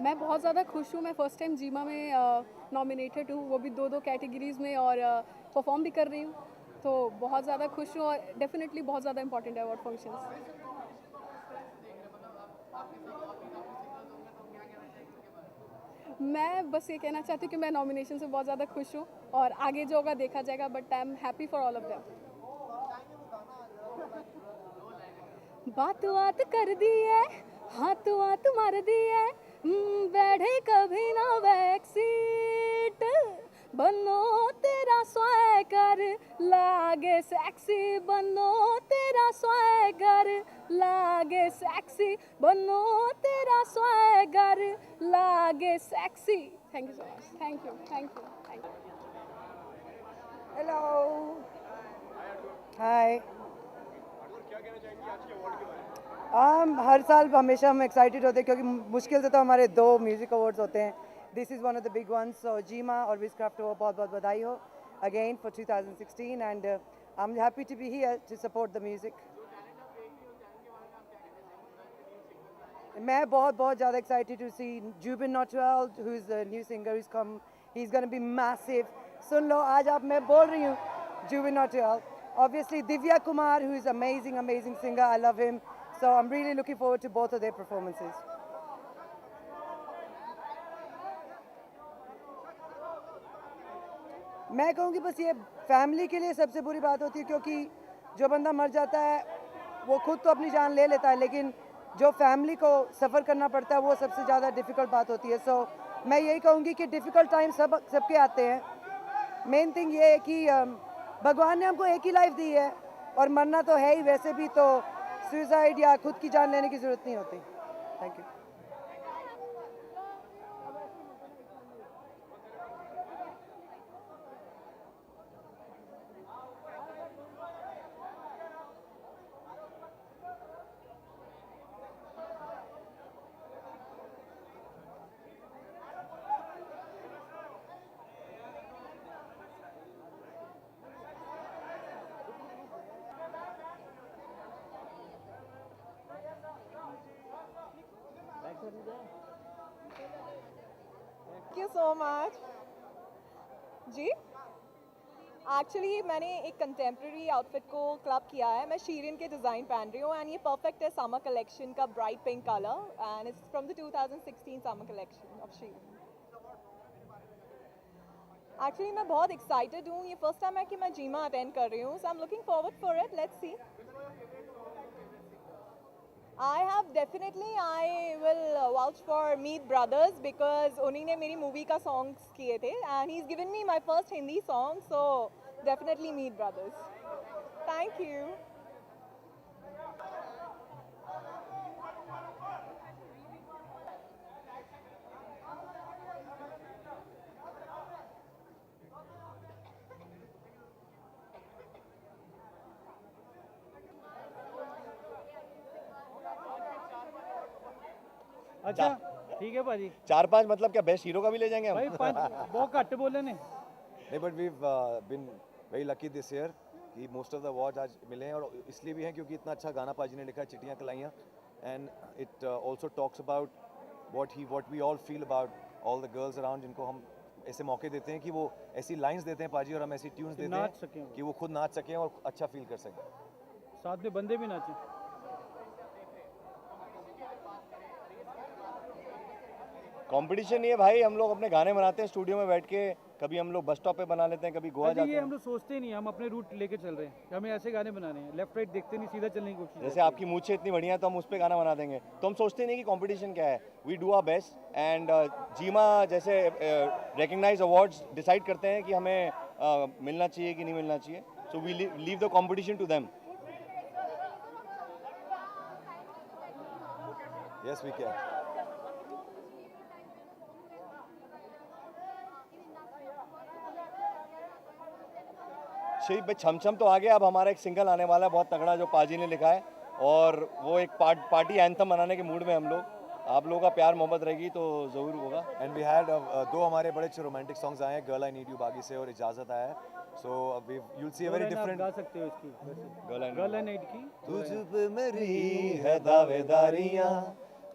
मैं बहुत ज़्यादा खुश हूँ। मैं फ़र्स्ट टाइम जीमा में नॉमिनेटेड हूँ, वो भी दो कैटेगरीज़ में, और परफॉर्म भी कर रही हूँ। तो बहुत ज़्यादा खुश हूँ, और डेफिनेटली बहुत ज़्यादा इंपॉर्टेंट है अवार्ड फंक्शंस। मैं बस ये कहना चाहती हूँ कि मैं नॉमिनेशन से बहुत ज़्यादा खुश हूँ, और आगे जो होगा देखा जाएगा, but I am happy for all of them. बात बात कर दी है, हाथ हाथ मार दी है, बैठे कभी ना बैक सीट, बनो तेरा स्वैगर लागे सेक्सी, बनो तेरा स्वैगर लागे सेक्सी, बनो तेरा स्वैगर लागे sexy. Thank you so much. Thank you, thank you, thank you. Hello, hi. हर साल हमेशा हम एक्साइटेड होते हैं क्योंकि मुश्किल से तो हमारे 2 म्यूज़िक अवार्ड्स होते हैं। This is one of the big ones. So GIMA और विजक्राफ्ट को बहुत बहुत बधाई हो again for 2016 and I am happy to be here to support the music. मैं बहुत बहुत ज़्यादा excited to see Jubin Nautiyal, who is the new singer is come, he is gonna be massive. सुन लो आज आप, मैं बोल रही हूँ Zubin Nautiyal. Obviously Divya Kumar, who is amazing, amazing singer. I love him. So I'm really looking forward to both of their performances. मैं कहूँगी बस ये फैमिली के लिए सबसे बुरी बात होती है, क्योंकि जो बंदा मर जाता है वो खुद तो अपनी जान ले लेता है, लेकिन जो फैमिली को सफ़र करना पड़ता है वो सबसे ज़्यादा डिफ़िकल्ट बात होती है। सो मैं यही कहूँगी कि डिफ़िकल्ट टाइम सबके आते हैं। मेन थिंग ये है कि भगवान ने हमको एक ही लाइफ दी है और मरना तो है ही, वैसे भी तो सुसाइड या खुद की जान लेने की ज़रूरत नहीं होती। Thank you. Thank you so much जी। एक्चुअली मैंने एक कंटेम्प्रेरी आउटफिट को क्लब किया है। मैं शीरिन के डिज़ाइन पहन रही हूँ एंड ये परफेक्ट है समर कलेक्शन का bright pink colour, and it's from the 2016 summer collection of Shirin. Actually मैं बहुत एक्साइटेड हूँ। ये फर्स्ट टाइम है कि मैं जीमा अटेंड कर रही हूँ, so I am looking forward for it. Let's see. I have definitely, I will vouch for Meet Brothers because उन्हीं ने मेरी मूवी का songs किए थे and he's given me my first Hindi song, so definitely Meet Brothers. Thank you. अच्छा ठीक है भाजी। 4-5 मतलब क्या बेस्ट हीरो का भी ले जाएंगे हम? भाई 5 बहुत घट बोले ने। नहीं, but we bin very lucky this year कि मोस्ट ऑफ द अवार्ड आज मिले हैं, और इसलिए भी हैं क्योंकि इतना अच्छा गाना पाजी ने लिखा है, Chittiyaan Kalaiyaan, and it also talks about what we all feel about all the girls around, जिनको हम ऐसे मौके देते हैं कि वो ऐसी लाइंस देते हैं पाजी और हम ऐसी ट्यून्स देते हैं कि वो खुद नाच सकें और अच्छा फील कर सकें, साथ में बंदे भी नाचे। कंपटीशन नहीं है भाई, हम लोग अपने गाने बनाते हैं स्टूडियो में बैठ के, कभी हम लोग बस स्टॉप पे बना लेते हैं, कभी गोवा जाते ये हैं। हम लोग सोचते नहीं, हम अपने रूट लेके चल रहे हैं, हमें ऐसे गाने बनाने हैं, लेफ्ट राइट देखते नहीं, सीधा चलने की कोशिश। जैसे आपकी मूछें इतनी बढ़िया है तो हम उस पर गाना बना देंगे, तो हम सोचते नहीं कि कंपटीशन क्या है, we do our best and GIMA जैसे रिकग्नाइज अवार्ड्स डिसाइड करते हैं कि हमें मिलना चाहिए कि नहीं मिलना चाहिए, so we leave the competition to them. Yes we can. भाई छमछम तो आ गया, अब हमारा एक सिंगल आने वाला है बहुत तगड़ा जो पाजी ने लिखा है, और वो एक पार्टी एंथम बनाने के मूड में हम लोग, आप लोगों का प्यार मोहब्बत रहेगी तो ज़रूर होगा। एंड वी हैड 2 हमारे बड़े अच्छे रोमांटिक सॉन्ग्स आए हैं, गर्ल आई नीड यू बागी से और इजाज़त आया है, so we you will see a very different. गा सकते हो इसकी गर्ल एंड नाइट की। तुझ पे मेरी है दावेदारियां,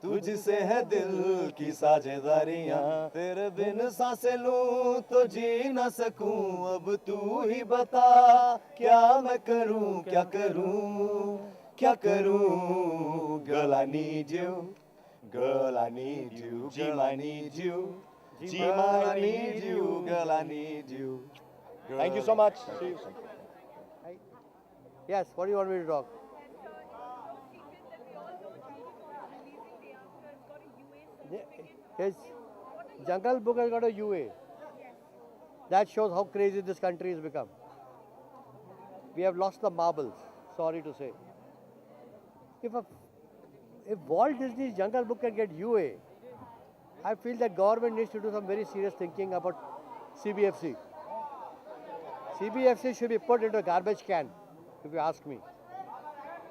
तुझसे है दिल की साझेदारियां, तेरे बिन सांसें लूं तो जी न सकूं, अब तू ही बता क्या मैं करूं, क्या करूं, क्या करूं। Girl I need you, girl I need you, girl I need you, Jima I need you, girl I need you. Thank you so much. See you. Yes, what do you want me to talk? His Jungle Book has got a UA. That shows how crazy this country has become. We have lost the marbles, sorry to say. If Walt Disney's Jungle Book can get UA, I feel that government needs to do some very serious thinking about CBFC. CBFC should be put into a garbage can, if you ask me.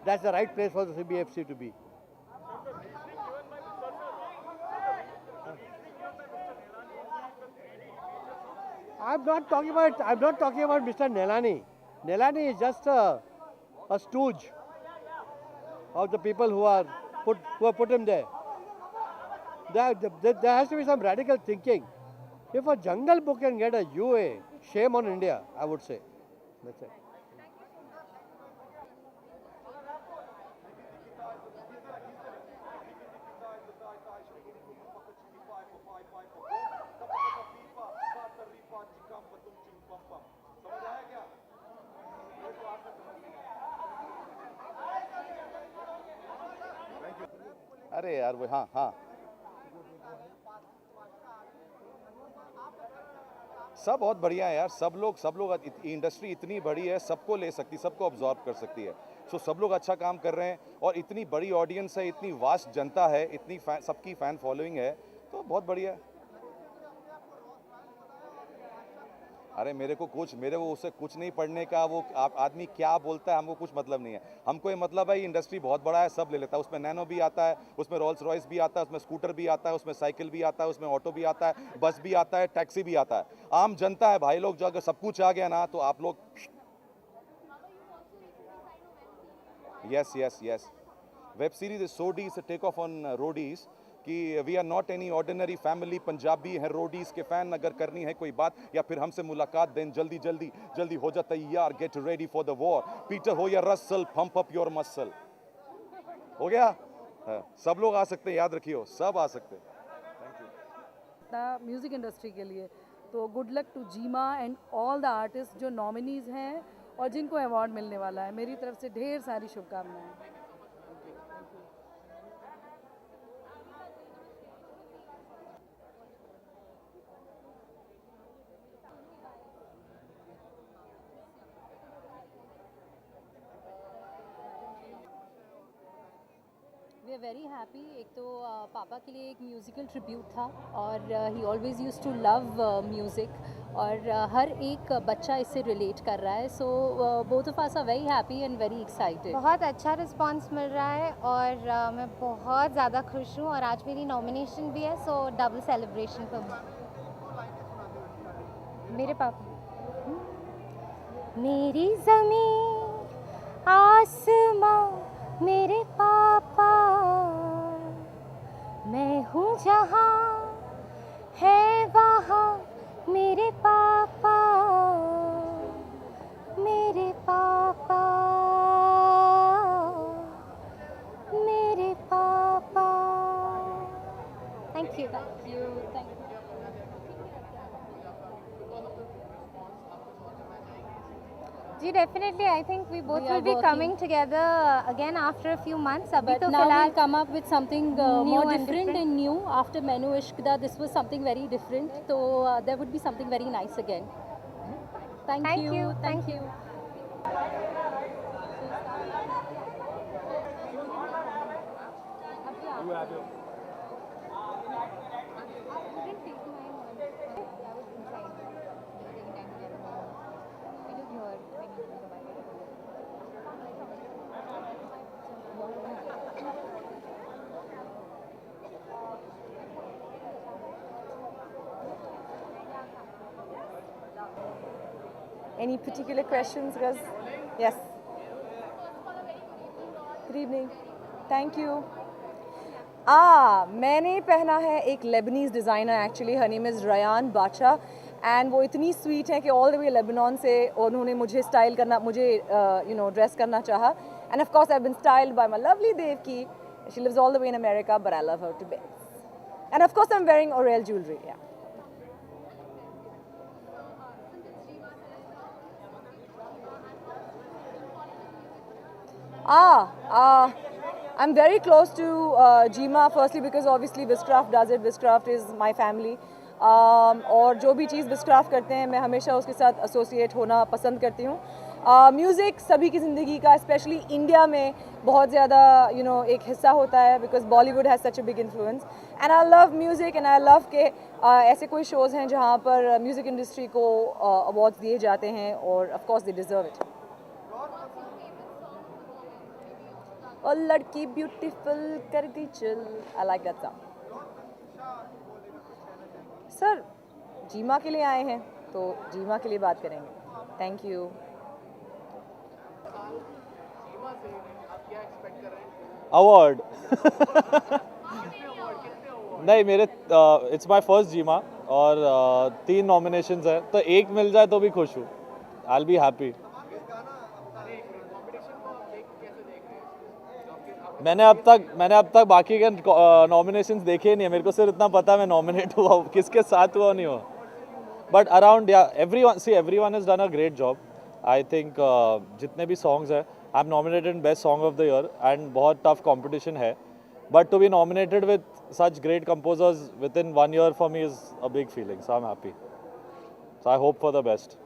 That's the right place for the CBFC to be. I'm not talking about Mr. Nelani. Nelani is just a stooge of the people who have put him there. There has to be some radical thinking. If a Jungle Book can get a UA, shame on India, I would say. That's it. अरे यार वो हाँ हाँ सब बहुत बढ़िया है यार। सब लोग इंडस्ट्री इतनी बड़ी है, सबको ले सकती, सबको ऑब्जॉर्व कर सकती है। सो सब लोग अच्छा काम कर रहे हैं और इतनी बड़ी ऑडियंस है, इतनी वास्ट जनता है, इतनी सबकी फैन फॉलोइंग है, तो बहुत बढ़िया है। अरे मेरे को उससे कुछ नहीं पढ़ने का, वो आदमी क्या बोलता है हमको कुछ मतलब नहीं है। हमको ये मतलब है इंडस्ट्री बहुत बड़ा है, सब ले लेता है। उसमें नैनो भी आता है, उसमें रोल्स रॉयस भी आता है, उसमें स्कूटर भी आता है, उसमें साइकिल भी आता है, उसमें ऑटो भी आता है, बस भी आता है, टैक्सी भी आता है। आम जनता है भाई लोग, जो अगर सब कुछ आ गया ना तो आप लोग yes web series is Soadies take off on Roadies कि we are not any ordinary family, Punjabi है रोडीज के फैन। अगर करनी है कोई बात या फिर हमसे मुलाकात, देन जल्दी हो जा तैयार, get ready for the war, Peter हो या Russell, pump up your muscle. हो गया हाँ, सब लोग आ सकते हैं, याद रखियो सब आ सकते हैं। म्यूज़िक इंडस्ट्री के लिए तो good luck to GIMA and all the artist जो नॉमिनीज़ हैं और जिनको अवार्ड मिलने वाला है। मेरी तरफ से ढेर सारी शुभकामनाएं। We are very happy. एक तो पापा के लिए एक म्यूज़िकल ट्रिब्यूट था और he always used to love music और हर एक बच्चा इससे रिलेट कर रहा है। So both of us are very happy and very excited. बहुत अच्छा रिस्पांस मिल रहा है और मैं बहुत ज़्यादा खुश हूँ और आज मेरी नॉमिनेशन भी है, सो डबल सेलिब्रेशन फॉर मी। मेरे पापा मेरी ज़मीन आसमां मेरे पापा, मैं हूँ जहाँ है वहाँ मेरे पापा, मेरे पापा, मेरे पापा। Thank you. जी definitely I think we both will be coming together again after a few months. अभी तो फिलहाल come up with something more different and new after Menu Ishqda. This was something very different, so there would be something very nice again. Thank you. Any particular questions, Raz? Yes. Good evening. Thank you. मैंने पहना है एक Leibniz designer, actually her name is Ryan बादशाह, and वो इतनी sweet है कि all the way Lebanon से उन्होंने मुझे स्टाइल करना, मुझे ड्रेस करना चाहा, and of course I have been styled by my lovely Devaki. She lives all the way in America, but I love her to bits, and of course I am wearing ओरेल jewellery. या I'm very close to Jima, firstly because obviously Viscraft does it. Viscraft is my family. और जो भी चीज़ Viscraft करते हैं मैं हमेशा उसके साथ एसोसिएट होना पसंद करती हूँ. म्यूज़िक सभी की ज़िंदगी का, स्पेशली इंडिया में बहुत ज़्यादा एक हिस्सा होता है, because Bollywood has such a big influence, and I love music and I love के ऐसे कोई शोज़ हैं जहाँ पर म्यूज़िक इंडस्ट्री को अवार्ड्स दिए जाते हैं, और of course they deserve it. और लड़की ब्यूटीफुल कर गई चल, I like that song. Sir GIMA के लिए आए हैं तो जीमा के लिए बात करेंगे. Thank you. अवार्ड नहीं, मेरे इट्स माय फर्स्ट जीमा और 3 नॉमिनेशंस है, तो एक मिल जाए तो भी खुश हूँ. I will be happy. मैंने अब तक बाकी के नॉमिनेशंस देखे ही नहीं है. मेरे को सिर्फ इतना पता है मैं नॉमिनेट हुआ, किसके साथ हुआ नहीं हुआ. But around everyone has done a great job. I think जितने भी सॉन्ग्स हैं, I am nominated best song of the year, and बहुत टफ कंपटीशन है. But to be nominated with such great composers with in 1 year for me is a big feeling. So I am happy. So I hope for the best.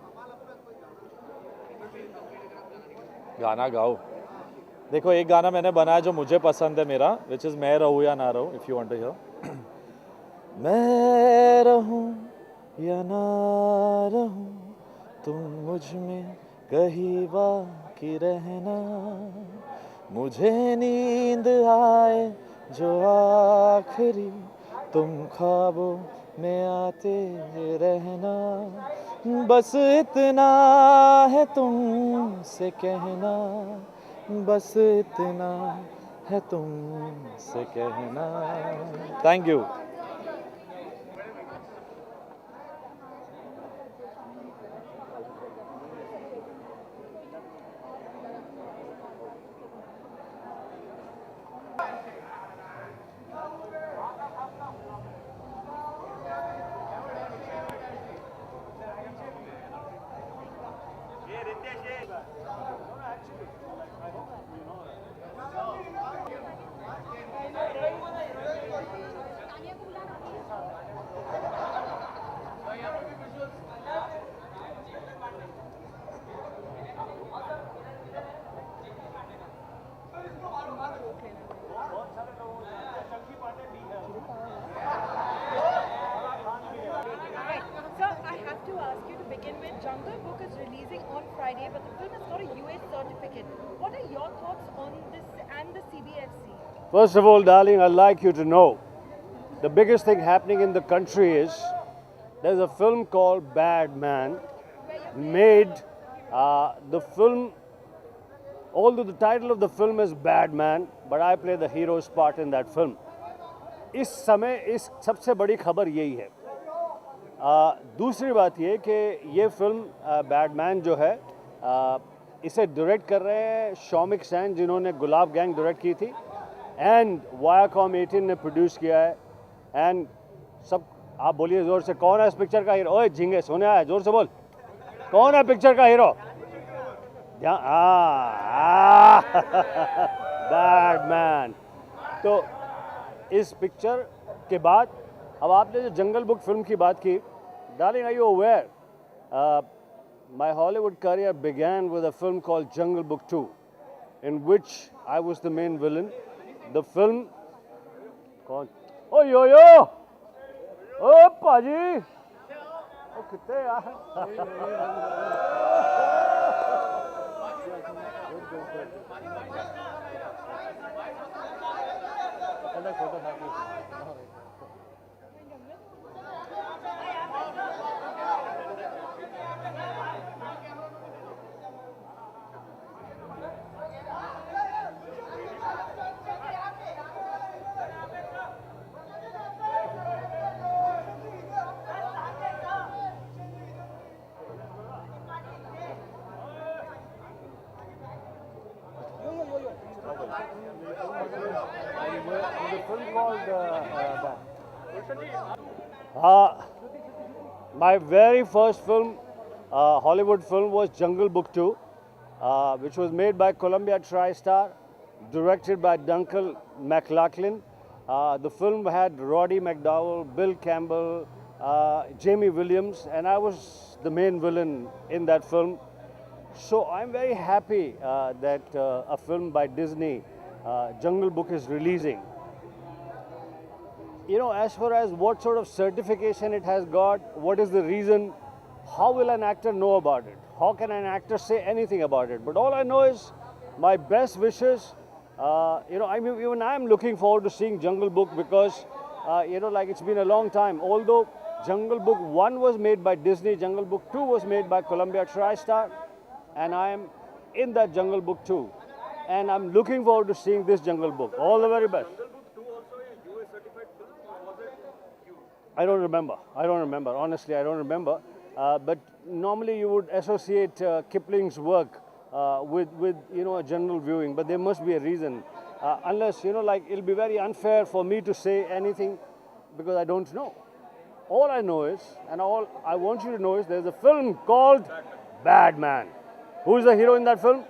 गाना गाओ. देखो, एक गाना मैंने बनाया जो मुझे पसंद है मेरा, विच इज़ मैं रहूँ या ना रहूँ, if you want to hear. मैं रहूँ या ना रहूँ, तुम मुझ में कहीं बाकी रहना. मुझे नींद आए जो आखिरी, तुम ख्वाबों में आते रहना. बस इतना है तुमसे कहना, बस इतना है तुमसे कहना. Thank you. Jungle Book is releasing on Friday, but the film has got a US certificate. What are your thoughts on this and the CBFC? First of all, darling, I'd like you to know the biggest thing happening in the country is there's a film called Bad Man made. The film, although the title of the film is Bad Man, but I play the hero's part in that film. इस समय इस सबसे बड़ी खबर यही है. दूसरी बात ये कि ये फिल्म बैडमैन जो है इसे डायरेक्ट कर रहे हैं शौमिक सैन, जिन्होंने गुलाब गैंग डायरेक्ट की थी, एंड वायाकॉम 18 ने प्रोड्यूस किया है. एंड सब आप बोलिए ज़ोर से, कौन है इस पिक्चर का हीरो? ओए झिंगे सोने आया, ज़ोर से बोल, कौन है पिक्चर का हीरो? बैडमैन. तो इस पिक्चर के बाद अब आपने जो जंगल बुक फिल्म की बात की, darling, are you aware my Hollywood career began with a film called Jungle Book 2, in which I was the main villain. The film कौन? ओ यो यो, ओ पाजी, ओ कितने यार. My very first film, Hollywood film, was Jungle Book 2, which was made by Columbia TriStar, directed by Duncan McLaughlin. The film had Roddy McDowall, Bill Campbell, Jamie Williams, and I was the main villain in that film. So I'm very happy that a film by Disney, Jungle Book, is releasing. You know, as far as what sort of certification it has got, what is the reason, how will an actor know about it? How can an actor say anything about it? But all I know is my best wishes. You know, even I'm looking forward to seeing Jungle Book because, you know, like it's been a long time. Although Jungle Book 1 was made by Disney, Jungle Book 2 was made by Columbia TriStar, and I am in that Jungle Book 2. And I'm looking forward to seeing this Jungle Book. All the very best. I don't remember. Honestly, I don't remember. But normally you would associate Kipling's work with you know, a general viewing. But there must be a reason. Unless, you know, like it'll be very unfair for me to say anything because I don't know. All I know is, and all I want you to know is, there's a film called Bad Man. Who's the hero in that film?